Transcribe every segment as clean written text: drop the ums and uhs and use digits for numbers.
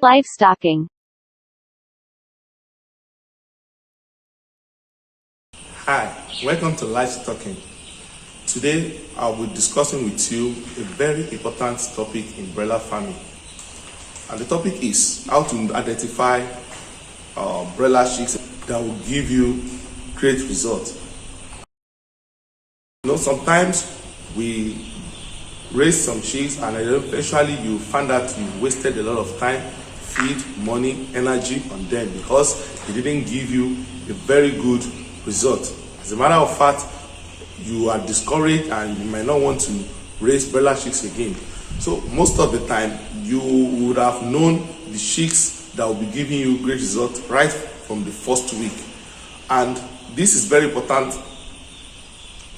Livestocking. Hi, welcome to Livestocking. Today I'll be discussing with you a very important topic in broiler farming. And the topic is how to identify broiler chicks that will give you great results. Sometimes we raise some chicks and eventually you find that you wasted a lot of time, feed, money, energy on them because they didn't give you a very good result. As a matter of fact, you are discouraged and you might not want to raise broiler chicks again. So most of the time you would have known the chicks that will be giving you great results right from the first week. And this is very important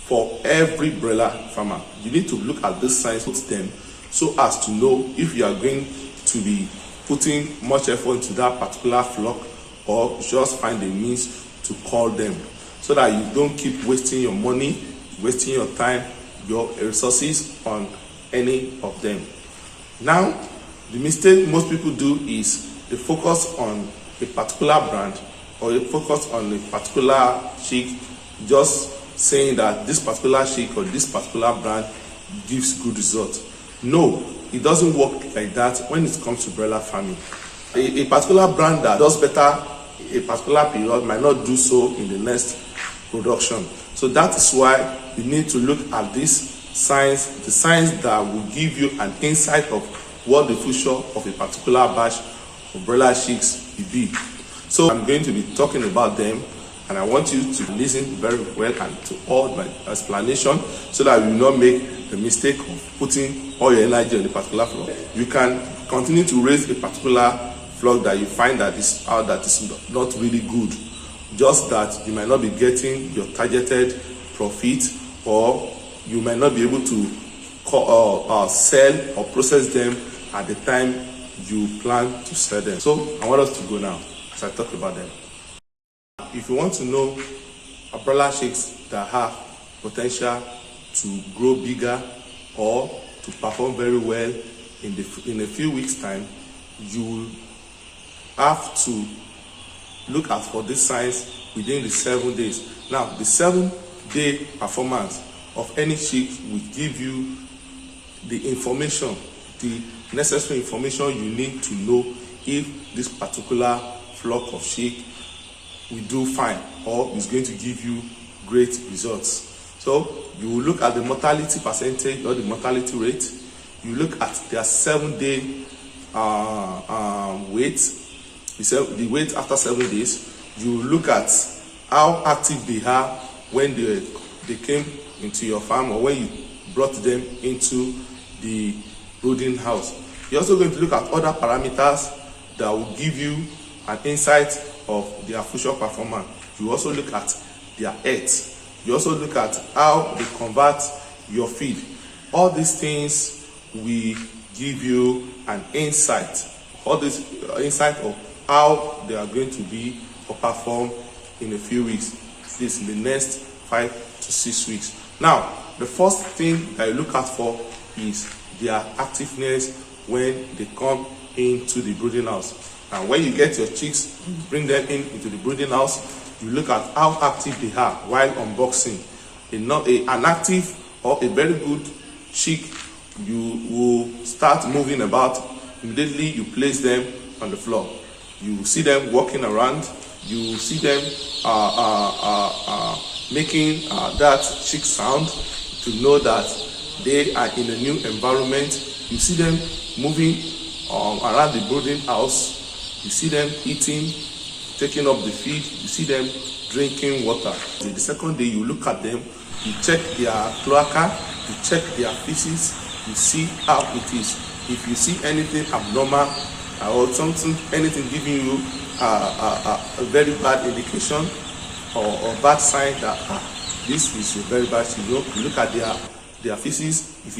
for every broiler farmer. You need to look at these signs with them so as to know if you are going to be putting much effort into that particular flock or just find a means to call them, so that you don't keep wasting your money, wasting your time, your resources on any of them. Now, the mistake most people do is they focus on a particular brand or they focus on a particular chick, just saying that this particular chick or this particular brand gives good results. No, it doesn't work like that when it comes to broiler farming. A particular brand that does better a particular period might not do so in the next production. So that is why you need to look at these signs, the signs that will give you an insight of what the future of a particular batch of broiler chicks will be. So I'm going to be talking about them, and I want you to listen very well and to all my explanation so that you will not make the mistake of putting all your energy on a particular flock. You can continue to raise a particular flock that you find that is not really good, just that you might not be getting your targeted profit, or you might not be able to sell or process them at the time you plan to sell them. So I want us to go now as I talk about them. If you want to know broiler chicks that have potential to grow bigger or to perform very well in a few weeks' time, you have to look out for these signs within the 7 days. Now, the 7-day performance of any chick will give you the information, the necessary information you need to know if this particular flock of chick will do fine or is going to give you great results. So you will look at the mortality percentage or the mortality rate. You look at their 7-day weight, the weight after 7 days. You look at how active they are when they came into your farm or when you brought them into the brooding house. You're also going to look at other parameters that will give you an insight of their future performance. You also look at their eggs. You also look at how they convert your feed. All these things will give you an insight. All this insight of how they are going to be or perform in a few weeks. This in the next 5 to 6 weeks. Now, the first thing that you look out for is their activeness when they come into the brooding house. And when you get your chicks, bring them into the brooding house, you look at how active they are while unboxing. An active or a very good chick, you will start moving about. Immediately you place them on the floor. You see them walking around. You see them making that chick sound to know that they are in a new environment. You see them moving around the brooding house. You see them eating, taking up the feed. You see them drinking water. The second day, you look at them, you check their cloaca, you check their feces, you see how it is. If you see anything abnormal or anything giving you a very bad indication or bad sign that this is a very bad signal, you look at their feces. If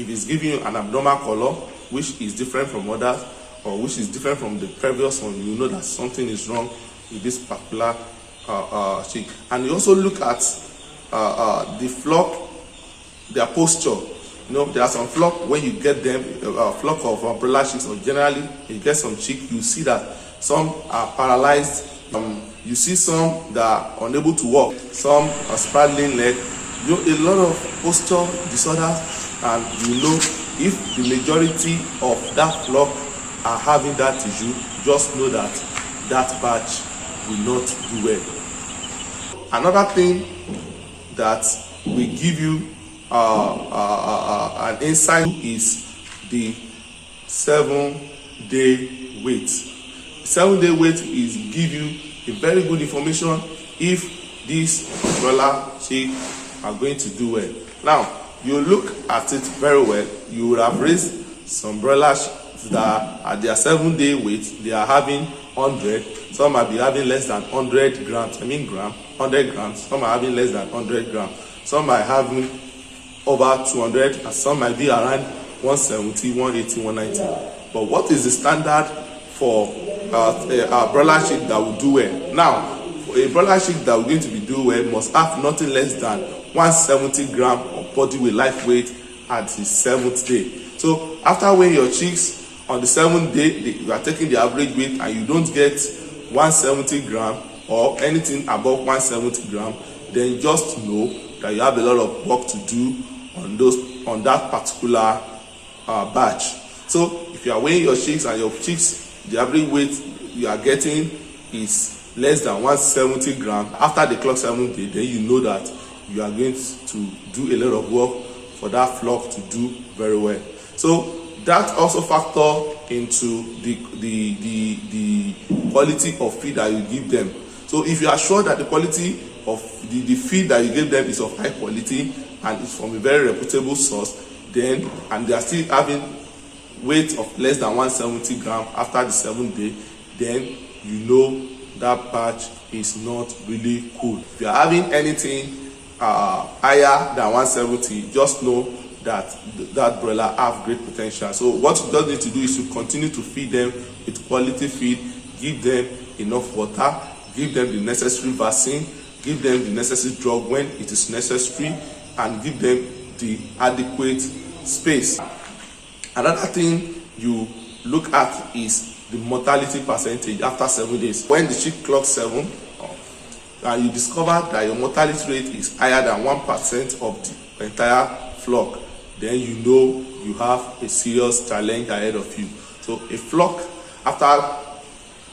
it's giving you an abnormal color, which is different from others, or which is different from the previous one, you know that something is wrong with this particular chick. And you also look at the flock, their posture. You know, there are some flock, when you get them, a flock of broiler chicks, or generally you get some chick, you see that some are paralyzed. You see some that are unable to walk, some are spraddling leg. You know, a lot of posture disorders, and you know, if the majority of that flock are having that issue, just know that that batch will not do well. Another thing that we give you an insight is the 7-day wait. 7-day wait is give you a very good information if these broiler chick are going to do well. Now, you look at it very well, you will have raised some broilers that at their 7-day wait, they are having 100. Some might be having less than 100 grams. 100 grams. Some are having less than 100 grams. Some are having over 200, and some might be around 170, 180, 190. But what is the standard for a broiler chick that will do well? Now, a broiler chick that will going to be do well must have nothing less than 170 gram of body weight, life weight at the 7th day. So after weighing your chicks on the 7th day, you are taking the average weight and you don't get 170 gram or anything above 170 gram, then just know that you have a lot of work to do on that particular batch. So if you are weighing your chicks and your chicks, the average weight you are getting is less than 170 gram after the clock 7th day, then you know that you are going to do a lot of work for that flock to do very well. So that also factor into the quality of feed that you give them. So if you are sure that the quality of the feed that you give them is of high quality and is from a very reputable source, then and they are still having weight of less than 170 gram after the 7th day, then you know that batch is not really cool. If you are having anything higher than 170, just know that broiler have great potential. So what you just need to do is to continue to feed them with quality feed, give them enough water, give them the necessary vaccine, give them the necessary drug when it is necessary, and give them the adequate space. Another thing you look at is the mortality percentage after 7 days. When the chick clocks 7, you discover that your mortality rate is higher than 1% of the entire flock, then you know you have a serious challenge ahead of you. So a flock, after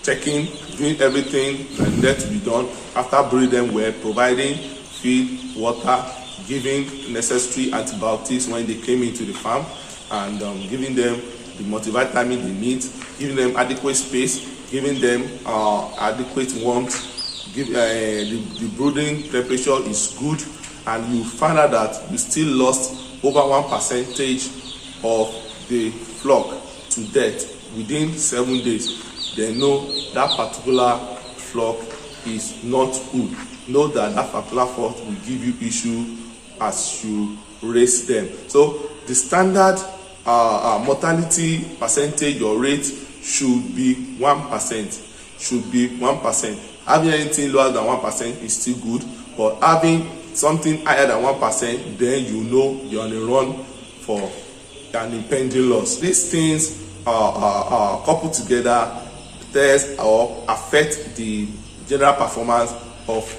checking, doing everything that needs to be done, after breeding them well, providing feed, water, giving necessary antibiotics when they came into the farm, and giving them the multivitamin they need, giving them adequate space, giving them adequate warmth, the brooding temperature is good, and you find out that you still lost over 1% of the flock to death within 7 days, then know that particular flock is not good. Know that particular flock will give you issue as you raise them. So the standard mortality percentage or rate should be 1%. Should be 1%. Having anything lower than 1% is still good, but having something higher than 1%, then you know you're on a run for an impending loss. These things are coupled together, test or affect the general performance of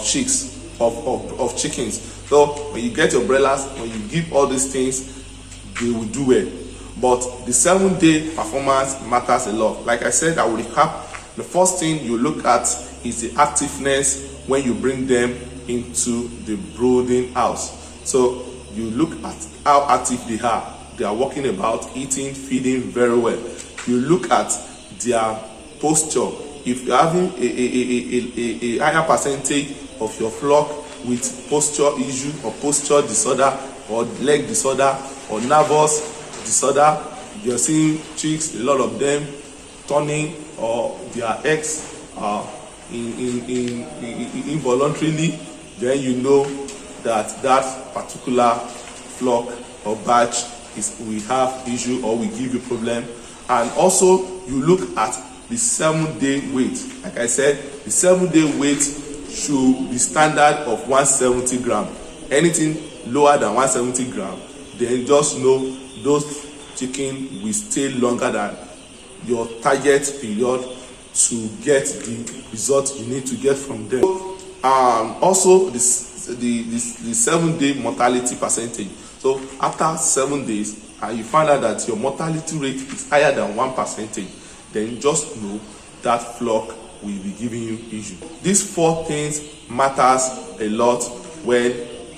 chicks, of chickens. So when you get your broilers, when you give all these things, they will do well. But the 7-day performance matters a lot. Like I said, I will recap. The first thing you look at is the activeness when you bring them into the brooding house. So you look at how active they are. They are walking about, eating, feeding very well. You look at their posture. If you're having a higher percentage of your flock with posture issue or posture disorder or leg disorder or nervous disorder, you're seeing chicks, a lot of them turning or their eggs involuntarily, then you know that particular flock or batch we have issue or we give you problem. And also you look at the 7-day weight. Like I said, the 7-day weight should be standard of 170 gram. anything lower than 170 gram, then just know those chicken will stay longer than your target period to get the result you need to get from them. Also the 7-day mortality percentage. So after 7 days and you find out that your mortality rate is higher than 1%, then just know that flock will be giving you issue. These 4 things matters a lot when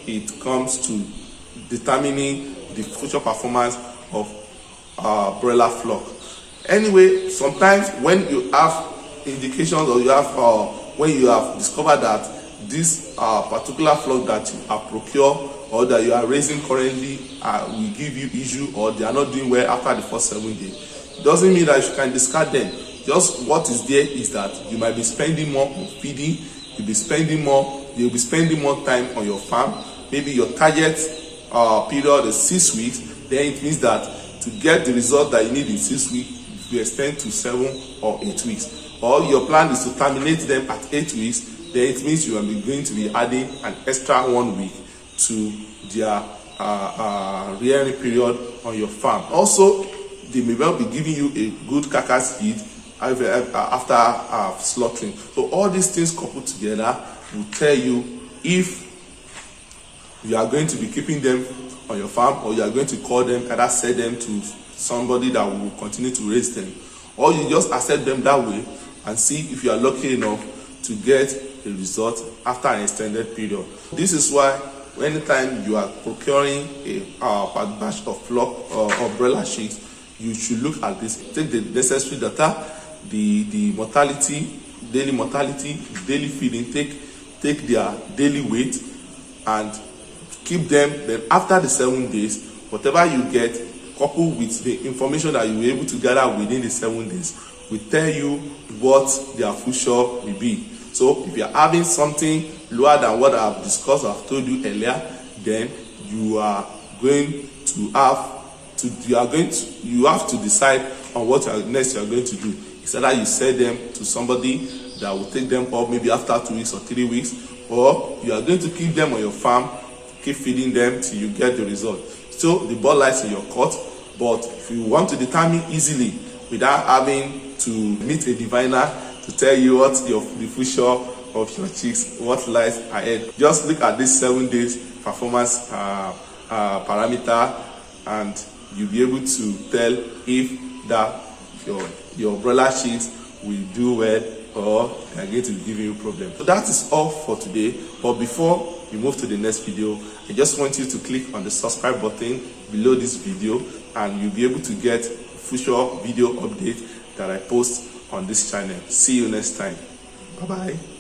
it comes to determining the future performance of broiler flock. Anyway, sometimes when you have indications or you have when you have discovered that this particular flock that you have procured or that you are raising currently will give you issue, or they are not doing well after the first 7 days, doesn't mean that you can discard them. Just what is there is that you might be spending more on feeding, you'll be spending more time on your farm. Maybe your target period is 6 weeks, then it means that to get the result that you need in 6 weeks, you extend to 7 or 8 weeks. Or your plan is to terminate them at 8 weeks, then it means you are going to be adding an extra 1 week to their rearing period on your farm. Also, they may well be giving you a good carcass feed after slaughtering. So all these things coupled together will tell you if you are going to be keeping them on your farm, or you are going to call them, either sell them to somebody that will continue to raise them, or you just accept them that way and see if you are lucky enough to get a result after an extended period. This is why anytime you are procuring a batch of flock or broiler chicks, you should look at this. Take the necessary data, the mortality, daily feed intake, take their daily weight and keep them. Then after the 7 days, whatever you get, coupled with the information that you were able to gather within the 7 days, will tell you what their future will be. So if you are having something lower than what I have discussed, I have told you earlier, then you are going to have to decide on what next you are going to do. It's either you sell them to somebody that will take them up maybe after 2 weeks or 3 weeks, or you are going to keep them on your farm, keep feeding them till you get the result. So the ball lies in your court, but if you want to determine easily without having to meet a diviner to tell you what the future of your chicks, what lies ahead, just look at this 7 days performance parameter, and you'll be able to tell if that your broiler chicks will do well or they are going to give you a problem. So that is all for today. But before we move to the next video, I just want you to click on the subscribe button below this video, and you'll be able to get future video updates that I post on this channel. See you next time. Bye bye.